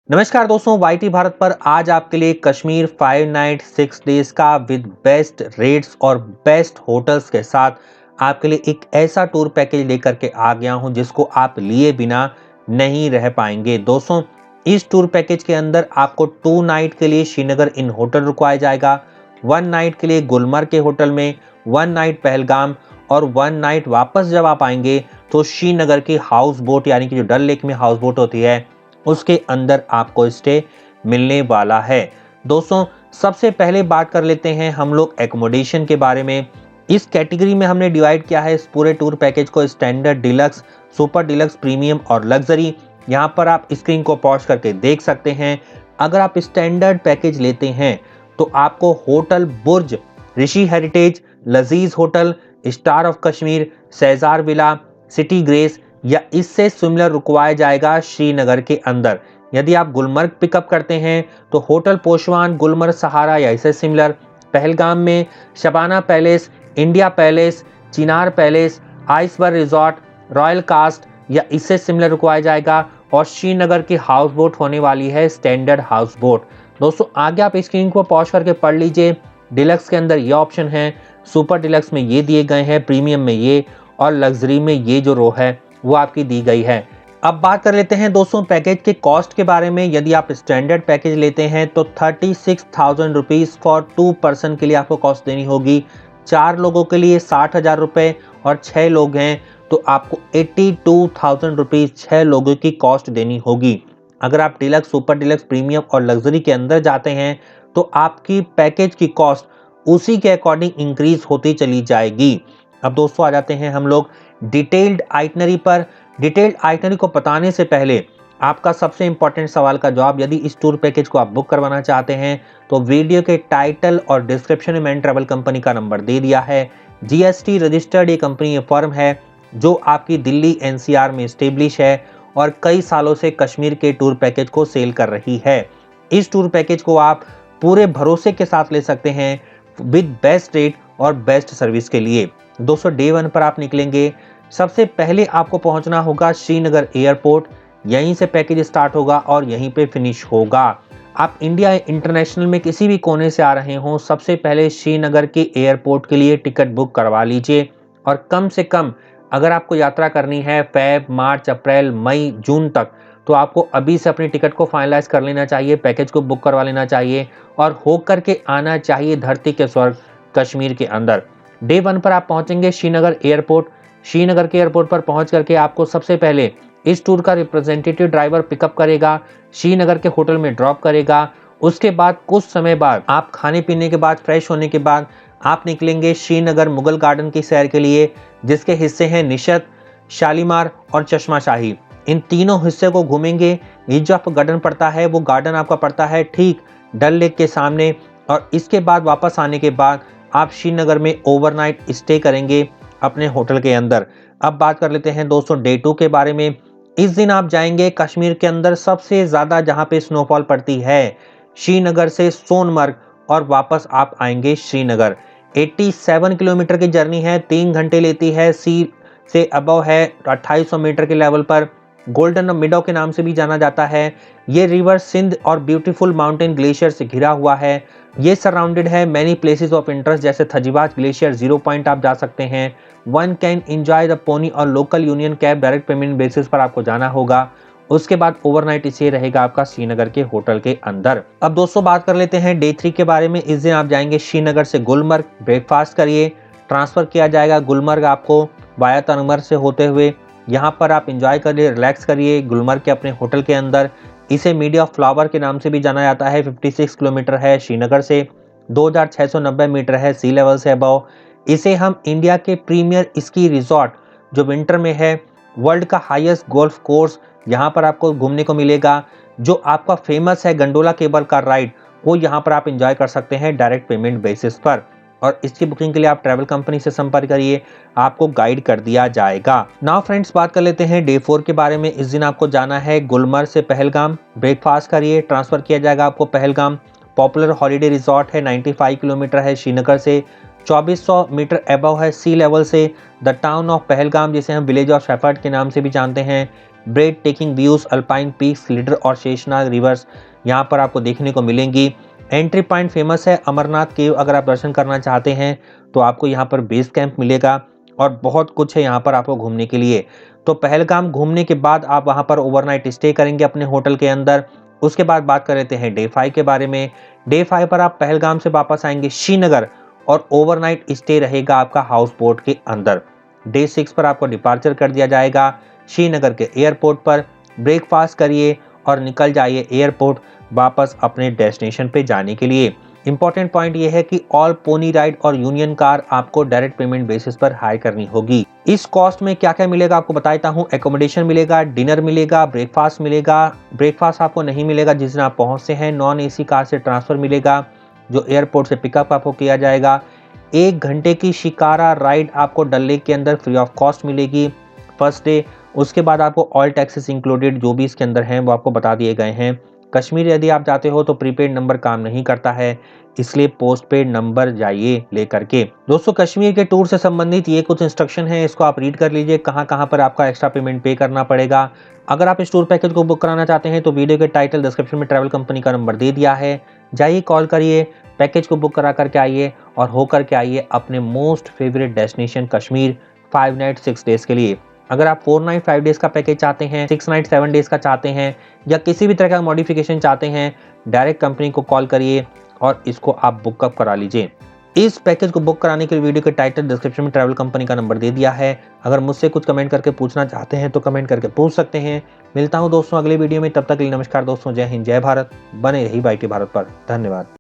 नमस्कार दोस्तों, वाईटी भारत पर आज आपके लिए कश्मीर 5 नाइट 6 डेज का विद बेस्ट रेट्स और बेस्ट होटल्स के साथ आपके लिए एक ऐसा टूर पैकेज लेकर के आ गया हूं जिसको आप लिए बिना नहीं रह पाएंगे। दोस्तों, इस टूर पैकेज के अंदर आपको 2 नाइट के लिए श्रीनगर इन होटल रुकवाया जाएगा, 1 नाइट के लिए गुलमर्ग के होटल में, 1 नाइट पहलगाम और 1 नाइट वापस जब आप आएंगे तो श्रीनगर की हाउस बोट यानी कि जो डल लेक में हाउस बोट होती है उसके अंदर आपको स्टे मिलने वाला है। दोस्तों, सबसे पहले बात कर लेते हैं हम लोग एकोमोडेशन के बारे में। इस कैटेगरी में हमने डिवाइड किया है इस पूरे टूर पैकेज को standard, deluxe, super deluxe, premium और लग्जरी। यहाँ पर आप स्क्रीन को पॉज करके देख सकते हैं। अगर आप स्टैंडर्ड पैकेज लेते हैं तो आपको hotel Burj, Rishi heritage, Lazeez hotel, star of Kashmir, Shehjar villa, city grace या इससे सिमिलर रुकवाया जाएगा श्रीनगर के अंदर। यदि आप गुलमर्ग पिकअप करते हैं तो होटल पोशवान, गुलमर्ग सहारा या इससे सिमिलर। पहलगाम में शबाना पैलेस, इंडिया पैलेस, चिनार पैलेस, आइसबर रिजॉर्ट, रॉयल कास्ट या इससे सिमिलर रुकवाया जाएगा। और श्रीनगर की हाउस बोट होने वाली है स्टैंडर्ड हाउस बोट। दोस्तों, आगे आप स्क्रीन को पॉज करके पढ़ लीजिए। डिलक्स के अंदर ये ऑप्शन है, सुपर डिलक्स में ये दिए गए हैं, प्रीमियम में ये और लग्जरी में ये जो रो है वो आपकी दी गई है। अब बात कर लेते हैं दोस्तों पैकेज के कॉस्ट के बारे में। यदि आप स्टैंडर्ड पैकेज लेते हैं तो 36,000 रुपीज़ फॉर 2 पर्सन के लिए आपको कॉस्ट देनी होगी। 4 लोगों के लिए 60,000 रुपये और 6 लोग हैं तो आपको 82,000 रुपीज़ 6 लोगों की कॉस्ट देनी होगी। अगर आप डिलक्स, सुपर डिलक्स, प्रीमियम और लग्जरी के अंदर जाते हैं तो आपकी पैकेज की कॉस्ट उसी के अकॉर्डिंग इंक्रीज होती चली जाएगी। अब दोस्तों आ जाते हैं हम लोग डिटेल्ड आइटनरी पर। डिटेल्ड आइटनरी को बताने से पहले आपका सबसे इंपॉर्टेंट सवाल का जवाब, यदि इस टूर पैकेज को आप बुक करवाना चाहते हैं तो वीडियो के टाइटल और डिस्क्रिप्शन में मैंने ट्रैवल कंपनी का नंबर दे दिया है। जीएसटी रजिस्टर्ड ये कंपनी, ये फर्म है जो आपकी दिल्ली एनसीआर में स्टेब्लिश है और कई सालों से कश्मीर के टूर पैकेज को सेल कर रही है। इस टूर पैकेज को आप पूरे भरोसे के साथ ले सकते हैं विद बेस्ट रेट और बेस्ट सर्विस के लिए। दोस्तों, डे 1 पर आप निकलेंगे। सबसे पहले आपको पहुंचना होगा श्रीनगर एयरपोर्ट। यहीं से पैकेज स्टार्ट होगा और यहीं पे फिनिश होगा। आप इंडिया इंटरनेशनल में किसी भी कोने से आ रहे हों, सबसे पहले श्रीनगर के एयरपोर्ट के लिए टिकट बुक करवा लीजिए। और कम से कम अगर आपको यात्रा करनी है फेब, मार्च, अप्रैल, मई, जून तक, तो आपको अभी से अपनी टिकट को फाइनलाइज कर लेना चाहिए, पैकेज को बुक करवा लेना चाहिए और होकर के आना चाहिए धरती के स्वर्ग कश्मीर के अंदर। डे 1 पर आप पहुंचेंगे श्रीनगर एयरपोर्ट। श्रीनगर के एयरपोर्ट पर पहुंच करके आपको सबसे पहले इस टूर का रिप्रेजेंटेटिव ड्राइवर पिकअप करेगा, श्रीनगर के होटल में ड्रॉप करेगा। उसके बाद कुछ समय बाद आप खाने पीने के बाद, फ्रेश होने के बाद आप निकलेंगे श्रीनगर मुगल गार्डन की सैर के लिए, जिसके हिस्से हैं निशत, शालीमार और चश्मा शाही। इन तीनों हिस्से को घूमेंगे। ये जो आपका गार्डन पड़ता है वो गार्डन आपका पड़ता है ठीक डल लेक के सामने। और इसके बाद वापस आने के बाद आप श्रीनगर में ओवरनाइट स्टे करेंगे अपने होटल के अंदर। अब बात कर लेते हैं दोस्तों डे 2 के बारे में। इस दिन आप जाएंगे कश्मीर के अंदर सबसे ज़्यादा जहां पे स्नोफॉल पड़ती है, श्रीनगर से सोनमर्ग, और वापस आप आएंगे श्रीनगर। 87 किलोमीटर की जर्नी है, 3 घंटे लेती है। सी से अबव है 2800 मीटर के लेवल पर। गोल्डन मिडो के नाम से भी जाना जाता है। ये रिवर सिंध और ब्यूटीफुल माउंटेन ग्लेशियर से घिरा हुआ है। ये सराउंडेड है मैनी प्लेसेस ऑफ इंटरेस्ट, जैसे थजीवाज ग्लेशियर, 0 पॉइंट आप जा सकते हैं। One can enjoy the pony और local union cab direct payment basis पर आपको जाना होगा। उसके बाद ओवरनाइट स्टे रहेगा आपका श्रीनगर के होटल के अंदर। अब दोस्तों बात कर लेते हैं डे 3 के बारे में। इस दिन आप जाएंगे श्रीनगर से गुलमर्ग, ब्रेकफास्ट करिए, ट्रांसफर किया जाएगा गुलमर्ग आपको वाया तनमर से होते हुए। यहाँ पर आप एंजॉय करिए, रिलैक्स करिए गुलमर्ग के अपने होटल के अंदर। इसे मीडिया ऑफ फ्लावर के नाम से भी जाना जाता है। 56 किलोमीटर है श्रीनगर से, 2690 मीटर है सी लेवल से अबव। इसे हम इंडिया के प्रीमियर स्की रिजॉर्ट जो विंटर में है, वर्ल्ड का हाईएस्ट गोल्फ कोर्स यहाँ पर आपको घूमने को मिलेगा। जो आपका फेमस है गंडोला केबल कार राइड, वो यहाँ पर आप एंजॉय कर सकते हैं डायरेक्ट पेमेंट बेसिस पर। और इसकी बुकिंग के लिए आप ट्रैवल कंपनी से संपर्क करिए, आपको गाइड कर दिया जाएगा। नाउ फ्रेंड्स, बात कर लेते हैं डे 4 के बारे में। इस दिन आपको जाना है गुलमर्ग से पहलगाम, ब्रेकफास्ट करिए, ट्रांसफर किया जाएगा आपको पहलगाम। पॉपुलर हॉलीडे रिजॉर्ट है, 95 किलोमीटर है श्रीनगर से, 2400 मीटर अबव है सी लेवल से। द टाउन ऑफ पहलगाम, जिसे हम विलेज ऑफ शेफर्ड के नाम से भी जानते हैं, bread taking views, alpine peaks, leader और शेषनाग रिवर्स यहाँ पर आपको देखने को मिलेंगी। एंट्री पॉइंट फेमस है अमरनाथ केव, अगर आप दर्शन करना चाहते हैं तो आपको यहाँ पर बेस कैंप मिलेगा और बहुत कुछ है यहाँ पर आपको घूमने के लिए। तो पहलगाम घूमने के बाद आप वहाँ पर ओवरनाइट स्टे करेंगे अपने होटल के अंदर। उसके बाद बात कर लेते हैं डे 5 के बारे में। डे 5 पर आप पहलगाम से वापस आएंगे श्रीनगर और ओवरनाइट स्टे रहेगा आपका हाउस बोट के अंदर। डे 6 पर आपको डिपार्चर कर दिया जाएगा श्रीनगर के एयरपोर्ट पर। ब्रेकफास्ट करिए और निकल जाइए एयरपोर्ट वापस अपने डेस्टिनेशन पे जाने के लिए। इंपॉर्टेंट पॉइंट यह है कि ऑल पोनी राइड और यूनियन कार आपको डायरेक्ट पेमेंट बेसिस पर हायर करनी होगी। इस कॉस्ट में क्या क्या मिलेगा आपको बता देता हूँ। एकोमोडेशन मिलेगा, डिनर मिलेगा, ब्रेकफास्ट मिलेगा। ब्रेकफास्ट आपको नहीं मिलेगा जिस दिन आप पहुंचते हैं। नॉन एसी कार से ट्रांसफर मिलेगा जो एयरपोर्ट से पिकअप आपको किया जाएगा। 1 घंटे की शिकारा राइड आपको डल लेक के अंदर फ्री ऑफ कॉस्ट मिलेगी फर्स्ट डे। उसके बाद आपको ऑल टैक्सेस इंक्लूडेड जो भी इसके अंदर हैं वो आपको बता दिए गए हैं। कश्मीर यदि आप जाते हो तो प्रीपेड नंबर काम नहीं करता है, इसलिए पोस्ट पेड नंबर जाइए लेकर के। दोस्तों कश्मीर के टूर से संबंधित ये कुछ इंस्ट्रक्शन है, इसको आप रीड कर लीजिए कहाँ कहाँ पर आपका एक्स्ट्रा पेमेंट पे करना पड़ेगा। अगर आप इस टूर पैकेज को बुक कराना चाहते हैं तो वीडियो के टाइटल डिस्क्रिप्शन में ट्रैवल कंपनी का नंबर दे दिया है, जाइए कॉल करिए, पैकेज को बुक करा करके आइए और होकर के आइए अपने most favourite destination Kashmir 5 night 6 days के लिए। अगर आप 4 नाइट 5 डेज का पैकेज चाहते हैं, 6 नाइट 7 डेज का चाहते हैं या किसी भी तरह का मॉडिफिकेशन चाहते हैं, डायरेक्ट कंपनी को कॉल करिए और इसको आप बुकअप करा लीजिए। इस पैकेज को बुक कराने के लिए वीडियो के टाइटल डिस्क्रिप्शन में ट्रैवल कंपनी का नंबर दे दिया है। अगर मुझसे कुछ कमेंट करके पूछना चाहते हैं तो कमेंट करके पूछ सकते हैं। मिलता हूं दोस्तों अगले वीडियो में, तब तक के लिए नमस्कार दोस्तों, जय हिंद जय भारत। बने रही बाईटी भारत पर। धन्यवाद।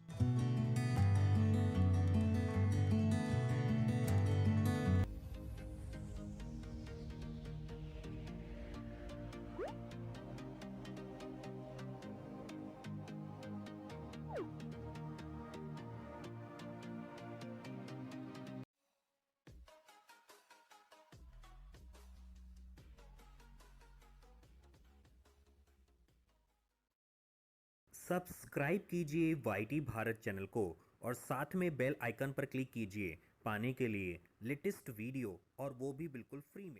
सब्सक्राइब कीजिए वाईटी भारत चैनल को और साथ में बेल आइकन पर क्लिक कीजिए पाने के लिए लेटेस्ट वीडियो, और वो भी बिल्कुल फ्री में।